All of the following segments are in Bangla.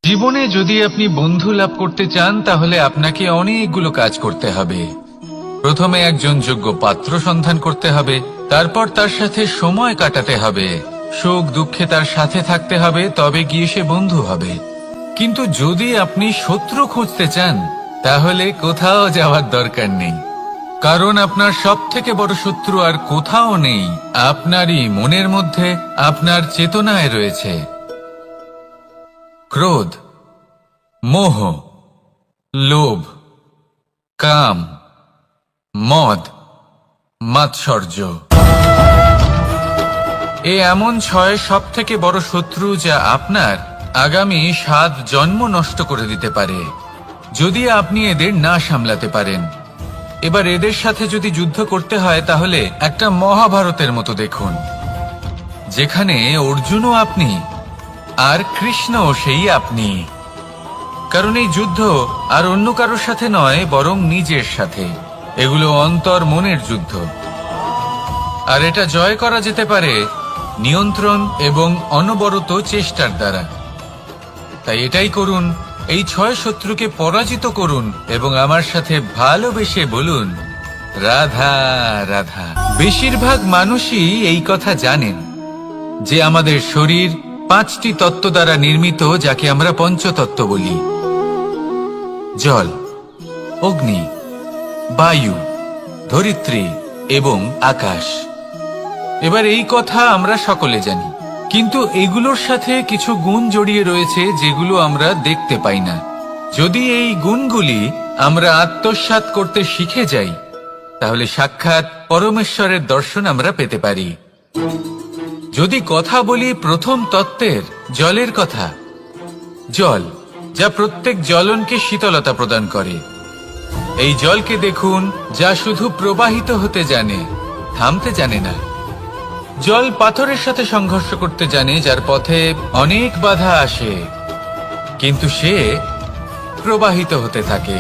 জীবনে যদি আপনি বন্ধু লাভ করতে চান তাহলে আপনাকে অনেকগুলো কাজ করতে হবে। প্রথমে একজন যোগ্য পাত্র সন্ধান করতে হবে, তারপর তার সাথে সময় কাটাতে হবে, সুখ দুঃখে তার সাথে থাকতে হবে, তবে গিয়ে সে বন্ধু হবে। কিন্তু যদি আপনি শত্রু খুঁজতে চান তাহলে কোথাও যাওয়ার দরকার নেই, কারণ আপনার সব থেকে বড় শত্রু আর কোথাও নেই, আপনারই মনের মধ্যে, আপনার চেতনায় রয়েছে। ক্রোধ, মোহ, লোভ, কাম, মদ, মাৎসর্য। এমন 6 সব থেকে বড় শত্রু যা আপনার আগামী 7 জন্ম নষ্ট করে দিতে পারে যদি আপনি এদের না সামলাতে পারেন। এবার এদের সাথে যদি যুদ্ধ করতে হয় তাহলে একটা মহাভারতের মতো দেখুন, যেখানে অর্জুনও আপনি আর কৃষ্ণও সেই আপনি। কারণ এই যুদ্ধ আর অন্য কারোর সাথে নয়, বরং নিজের সাথে। এগুলো অন্তর মনের যুদ্ধ, আর এটা জয় করা যেতে পারে নিয়ন্ত্রণ এবং অনবরত চেষ্টার দ্বারা। তাই এটাই করুন, এই 6 শত্রুকে পরাজিত করুন এবং আমার সাথে ভালোবেসে বলুন, রাধা রাধা। বেশিরভাগ মানুষই এই কথা জানেন যে আমাদের শরীর 5টি তত্ত্ব দ্বারা নির্মিত, যাকে আমরা পঞ্চতত্ত্ব বলি: জল, অগ্নি, বায়ু, ধরিত্রী এবং আকাশ। এবার এই কথা আমরা সকলে জানি, কিন্তু এগুলোর সাথে কিছু গুণ জড়িয়ে রয়েছে যেগুলো আমরা দেখতে পাই না। যদি এই গুণগুলি আমরা আত্মসাৎ করতে শিখে যাই তাহলে সাক্ষাৎ পরমেশ্বরের দর্শন আমরা পেতে পারি। যদি কথা বলি প্রথম তত্ত্বের, জলের কথা, জল যা প্রত্যেক জ্বলনকে শীতলতা প্রদান করে। এই জলকে দেখুন, যা শুধু প্রবাহিত হতে জানে, থামতে জানে না। জল পাথরের সাথে সংঘর্ষ করতে জানে, যার পথে অনেক বাধা আসে, কিন্তু সে প্রবাহিত হতে থাকে।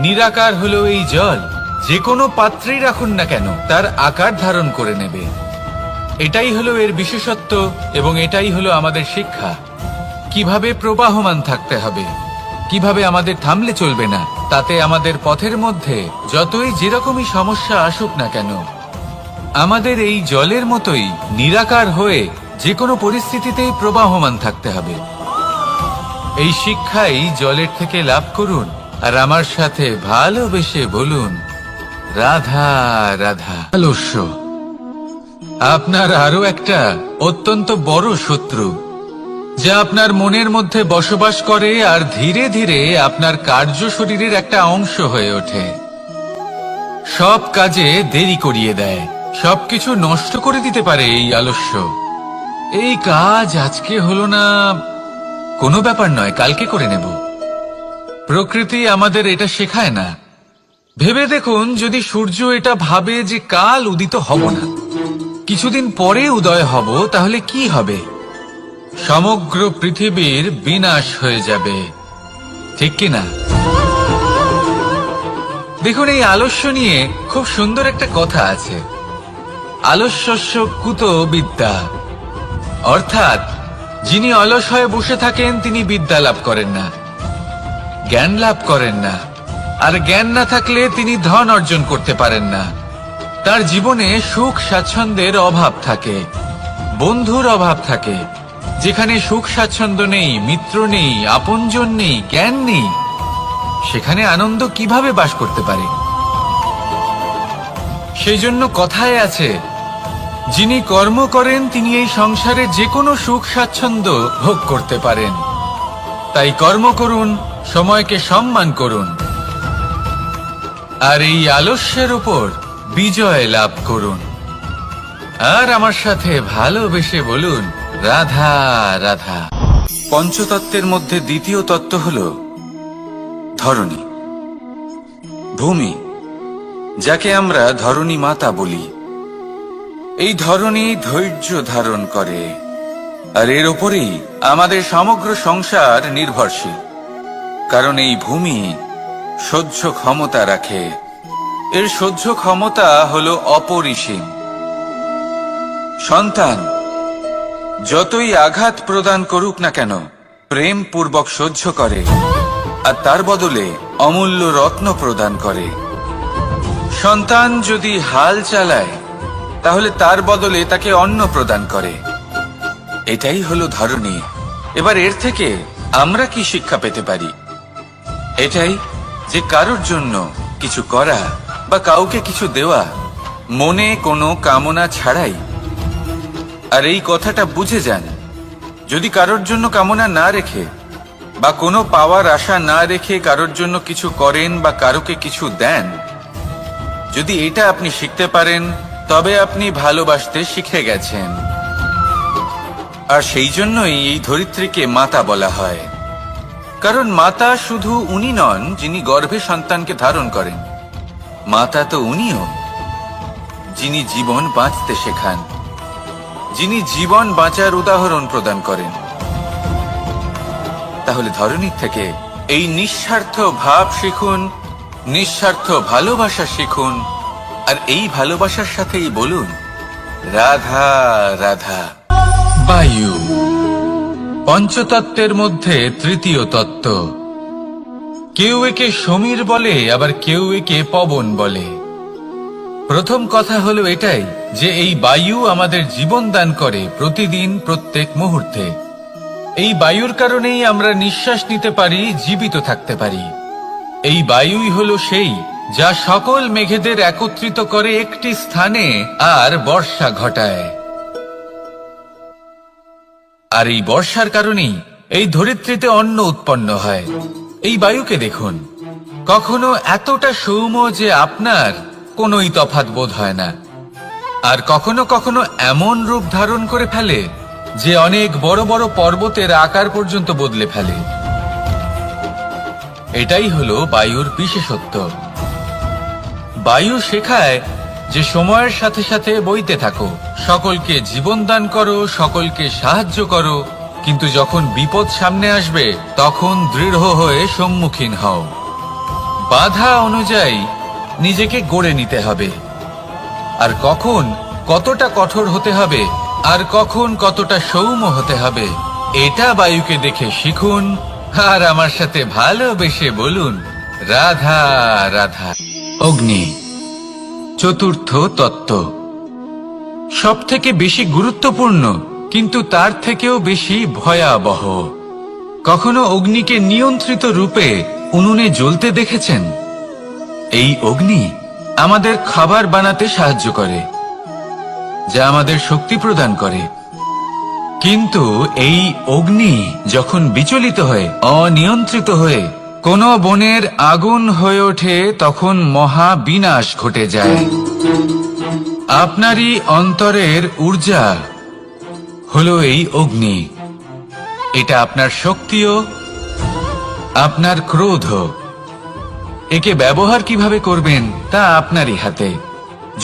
নিরাকার হলো এই জল, যে কোনো পাত্রেই রাখুন না কেন তার আকার ধারণ করে নেবে। এটাই হলো এর বিশেষত্ব এবং এটাই হলো আমাদের শিক্ষা। কিভাবে প্রবাহমান থাকতে হবে, কিভাবে আমাদের থামলে চলবে না, তাতে আমাদের পথের মধ্যে যতই যেরকমই সমস্যা আসুক না কেন, আমাদের এই জলের মতোই নিরাকার হয়ে যে কোনো পরিস্থিতিতেই প্রবাহমান থাকতে হবে। এই শিক্ষাই জলের থেকে লাভ করুন আর আমার সাথে ভালোবেসে বলুন, রাধা রাধা। আলস্য আপনার আরো একটা অত্যন্ত বড় শত্রু, যা আপনার মনের মধ্যে বসবাস করে আর ধীরে ধীরে আপনার কার্য শরীরের একটা অংশ হয়ে ওঠে। সব কাজে দেরি করিয়ে দেয়, সবকিছু নষ্ট করে দিতে পারে এই আলস্য। এই কাজ আজকে হলো না, কোনো ব্যাপার নয়, কালকে করে নেব। প্রকৃতি আমাদের এটা শেখায় না। ভেবে দেখুন, যদি সূর্য এটা ভাবে যে কাল উদিত হব না, কিছুদিন পরে উদয় হব, তাহলে কি হবে? সমগ্র পৃথিবীর বিনাশ হয়ে যাবে, ঠিক কিনা? দেখুন, এই আলস্য নিয়ে খুব সুন্দর একটা কথা আছে, আলস্যস্য কুত বিদ্যা। অর্থাৎ যিনি অলস হয়ে বসে থাকেন তিনি বিদ্যা লাভ করেন না, জ্ঞান লাভ করেন না, আর জ্ঞান না থাকলে তিনি ধন অর্জন করতে পারেন না। তার জীবনে সুখ স্বাচ্ছন্দ্যের অভাব থাকে, বন্ধুর অভাব থাকে। যেখানে সুখ স্বাচ্ছন্দ্য নেই, মিত্র নেই, আপনজন নেই, জ্ঞান নেই, সেখানে আনন্দ কিভাবে বাস করতে পারে? সেই জন্য কথায় আছে, যিনি কর্ম করেন তিনি এই সংসারে যে কোনো সুখ স্বাচ্ছন্দ্য ভোগ করতে পারেন। তাই কর্ম করুন, সময়কে সম্মান করুন, আর এই আলস্যের উপর বিজয় লাভ করুন। আর আমার সাথে ভালোবেসে বলুন, রাধা রাধা। পঞ্চতত্ত্বের মধ্যে দ্বিতীয় তত্ত্ব হল ধরণী, ভূমি, যাকে আমরা ধরণী মাতা বলি। এই ধরণী ধৈর্য ধারণ করে, আর এর ওপরেই আমাদের সমগ্র সংসার নির্ভরশীল। কারণ এই ভূমি সহ্য ক্ষমতা রাখে, এর সহ্য ক্ষমতা হলো অপরিসীম। সন্তান যতই আঘাত প্রদান করুক না কেন, প্রেম পূর্বক সহ্য করে আর তার বদলে অমূল্য রত্ন প্রদান করে। সন্তান যদি হাল চালায় তাহলে তার বদলে তাকে অন্ন প্রদান করে। এটাই হলো ধরনী। এবার এর থেকে আমরা কি শিক্ষা পেতে পারি? এটাই যে কারোর জন্য কিছু করা বা কাউকে কিছু দেওয়া মনে কোনো কামনা ছাড়াই। আর এই কথাটা বুঝে যান, যদি কারোর জন্য কামনা না রেখে বা কোনো পাওয়ার আশা না রেখে কারোর জন্য কিছু করেন বা কারোকে কিছু দেন, যদি এটা আপনি শিখতে পারেন তবে আপনি ভালোবাসতে শিখে গেছেন। আর সেই জন্যই এই ধরিত্রীকে মাতা বলা হয়। কারণ মাতা শুধু উনি নন যিনি গর্ভে সন্তানকে ধারণ করেন, মাতা তো উনিও যিনি জীবন বাঁচতে শেখান, যিনি জীবন বাঁচার উদাহরণ প্রদান করেন। তাহলে ধরনীর থেকে এই নিঃস্বার্থ ভাব শিখুন, নিঃস্বার্থ ভালোবাসা শিখুন, আর এই ভালোবাসার সাথেই বলুন রাধা রাধা। বায়ু পঞ্চতত্ত্বের মধ্যে তৃতীয় তত্ত্ব। কেউ একে সমীর বলে, আবার কেউ একে পবন বলে। প্রথম কথা হলো এটাই যে এই বায়ু আমাদের জীবন দান করে প্রতিদিন, প্রত্যেক মুহূর্তে। এই বায়ুর কারণেই আমরা নিঃশ্বাস নিতে পারি, জীবিত থাকতে পারি। এই বায়ুই হলো সেই যা সকল মেঘেদের একত্রিত করে একটি স্থানে আর বর্ষা ঘটায়। আর এই বর্ষার কারণেই এই ধরিত্রীতে অন্ন উৎপন্ন হয়। এই বায়ুকে দেখুন, কখনো এতটা সৌম্য যে আপনার কোনোই তফাৎ বোধ হয় না, আর কখনো কখনো এমন রূপ ধারণ করে ফেলে যে অনেক বড় বড় পর্বতের আকার পর্যন্ত বদলে ফেলে। এটাই হলো বায়ুর বিশেষত্ব। বায়ু শেখায় যে সময়ের সাথে সাথে বইতে থাকো, সকলকে জীবন দান করো, সকলকে সাহায্য করো, কিন্তু যখন বিপদ সামনে আসবে তখন দৃঢ় হয়ে সম্মুখীন হও। বাধা অনুযায়ী নিজেকে গড়ে নিতে হবে, আর কখন কতটা কঠোর হতে হবে আর কখন কতটা সৌম্য হতে হবে এটা বায়ুকে দেখে শিখুন, আর আমার সাথে ভালোবেসে বলুন রাধা রাধা। অগ্নি চতুর্থ তত্ত্ব, সব থেকে বেশি গুরুত্বপূর্ণ কিন্তু তার থেকেও বেশি ভয়াবহ। কখনো অগ্নিকে নিয়ন্ত্রিত রূপে উনুনে জ্বলতে দেখেছেন? এই অগ্নি আমাদের খাবার বানাতে সাহায্য করে, যা আমাদের শক্তি প্রদান করে। কিন্তু এই অগ্নি যখন বিচলিত হয়ে, অনিয়ন্ত্রিত হয়ে কোন বনের আগুন হয়ে ওঠে, তখন মহা বিনাশ ঘটে যায়। আপনারই অন্তরের ঊর্জা হলো এই অগ্নি। এটা আপনার শক্তিও, আপনার ক্রোধ। একে ব্যবহার কিভাবে করবেন তা আপনারই হাতে।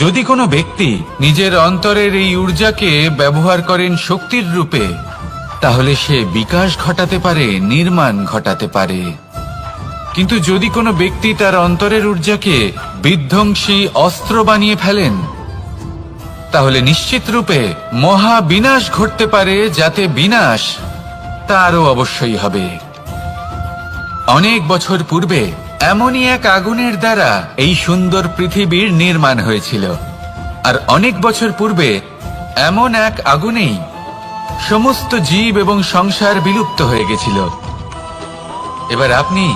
যদি কোনো ব্যক্তি নিজের অন্তরের এই ঊর্জাকে ব্যবহার করেন শক্তির রূপে, তাহলে সে বিকাশ ঘটাতে পারে, নির্মাণ ঘটাতে পারে। কিন্তু যদি কোনো ব্যক্তি তার অন্তরের ঊর্জাকে বিধ্বংসী অস্ত্র বানিয়ে ফেলেন, তাহলে নিশ্চিত রূপে মহা বিনাশ ঘটতে পারে, যাতে বিনাশ তারও অবশ্যই হবে। অনেক বছর পূর্বে এমনই এক আগুনের দ্বারা এই সুন্দর পৃথিবীর নির্মাণ হয়েছিল, আর অনেক বছর পূর্বে এমন এক আগুনেই সমস্ত জীব এবং সংসার বিলুপ্ত হয়ে গেছিল। এবার আপনি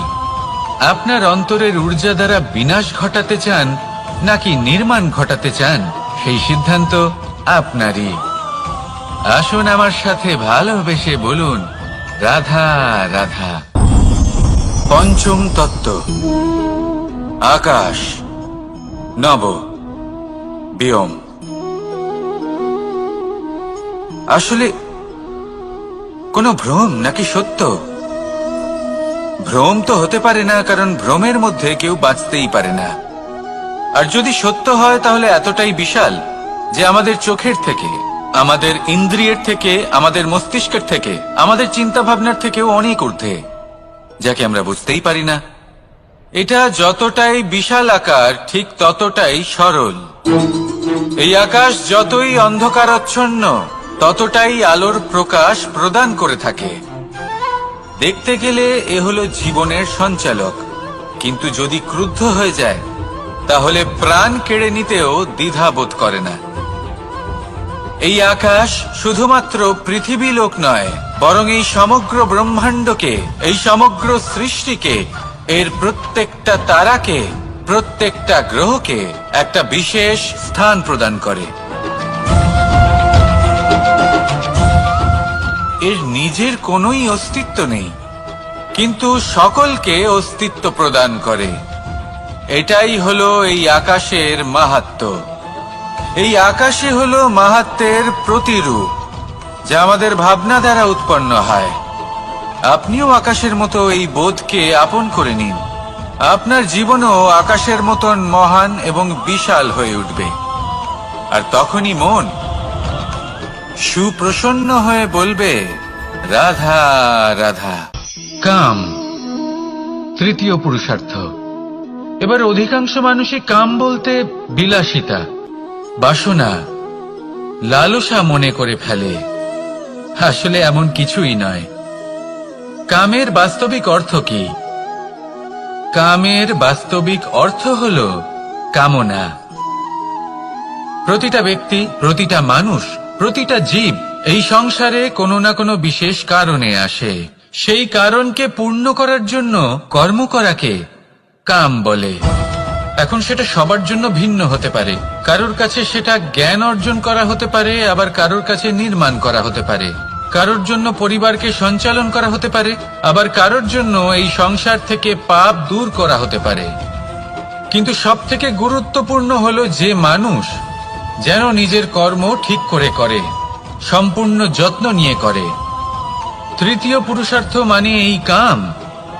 আপনার অন্তরের ঊর্জা দ্বারা বিনাশ ঘটাতে চান নাকি নির্মাণ ঘটাতে চান, সেই সিদ্ধান্ত আপনারই। আসুন আমার সাথে ভালোবেসে বলুন রাধা রাধা। পঞ্চম তত্ত্ব, আকাশ নব ব্যোম। আসলে কোনো ভ্রম নাকি সত্য? ভ্রম তো হতে পারে না, কারণ ভ্রমের মধ্যে কেউ বাঁচতেই পারে না। আর যদি সত্য হয় তাহলে এতটাই বিশাল যে আমাদের চোখের থেকে, আমাদের ইন্দ্রিয়ের থেকে, আমাদের মস্তিষ্কের থেকে, আমাদের চিন্তা ভাবনার থেকেও অনেক ঊর্ধ্বে, যাকে আমরা বুঝতেই পারি না। এটা যতটাই বিশাল আকার, ঠিক ততটাই সরল। এই আকাশ যতই অন্ধকারাচ্ছন্ন, ততটাই আলোর প্রকাশ প্রদান করে থাকে। দেখতে গেলে এ হলো জীবনের সঞ্চালক, কিন্তু যদি ক্রুদ্ধ হয়ে যায় তাহলে প্রাণ কেড়ে নিতেও দ্বিধা বোধ করে না। এই আকাশ শুধুমাত্র পৃথিবী লোক নয়, বরং এই সমগ্র ব্রহ্মাণ্ডকে, এই সমগ্র সৃষ্টিকে, এর প্রত্যেকটা তারাকে, প্রত্যেকটা গ্রহকে একটা বিশেষ স্থান প্রদান করে। এর নিজের কোনোই অস্তিত্ব নেই, কিন্তু সকলকে অস্তিত্ব প্রদান করে। এটাই হলো এই আকাশের মাহাত্ম্য। এই আকাশে হলো মাহাত্ম্যের প্রতিরূপ, যা আমাদের ভাবনা দ্বারা উৎপন্ন হয়। আপনিও আকাশের মতো এই বোধকে আপন করে নিন। আপনার জীবনও আকাশের মতন মহান এবং বিশাল হয়ে উঠবে। আর তখনই মন সুপ্রসন্ন হয়ে বলবে, রাধা রাধা। কাম, তৃতীয় পুরুষার্থ। এবার অধিকাংশ মানুষই কাম বলতে বিলাসিতা, বাসনা, লালসা মনে করে ফেলে। আসলে এমন কিছুই নয়। কামের বাস্তবিক অর্থ কি? কামের বাস্তবিক অর্থ হল কামনা। প্রতিটা ব্যক্তি, প্রতিটা মানুষ, প্রতিটা জীব এই সংসারে কোনো না কোনো বিশেষ কারণে আসে। সেই কারণকে পূর্ণ করার জন্য কর্ম করাকে কাম বলে। এখন সেটা সবার জন্য ভিন্ন হতে পারে। কারোর কাছে সেটা জ্ঞান অর্জন করা হতে পারে, আবার কারোর কাছে নির্মাণ করা হতে পারে। কারোর জন্য পরিবারকে সঞ্চালন করা হতে পারে, আবার কারোর জন্য এই সংসার থেকে পাপ দূর করা হতে পারে। কিন্তু সবথেকে গুরুত্বপূর্ণ হলো যে মানুষ যেন নিজের কর্ম ঠিক করে করে, সম্পূর্ণ যত্ন নিয়ে করে। তৃতীয় পুরুষার্থ মানে এই কাম।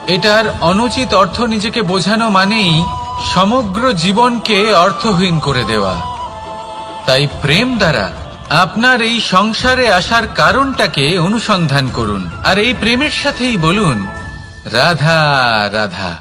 এটার অনুচিত অর্থ নিজেকে বোঝানো মানেই সমগ্র জীবনকে অর্থহীন করে দেওয়া। তাই প্রেম দ্বারা আপনার এই সংসারে আসার কারণটাকে অনুসন্ধান করুন, আর এই প্রেমের সাথেই বলুন, রাধা রাধা।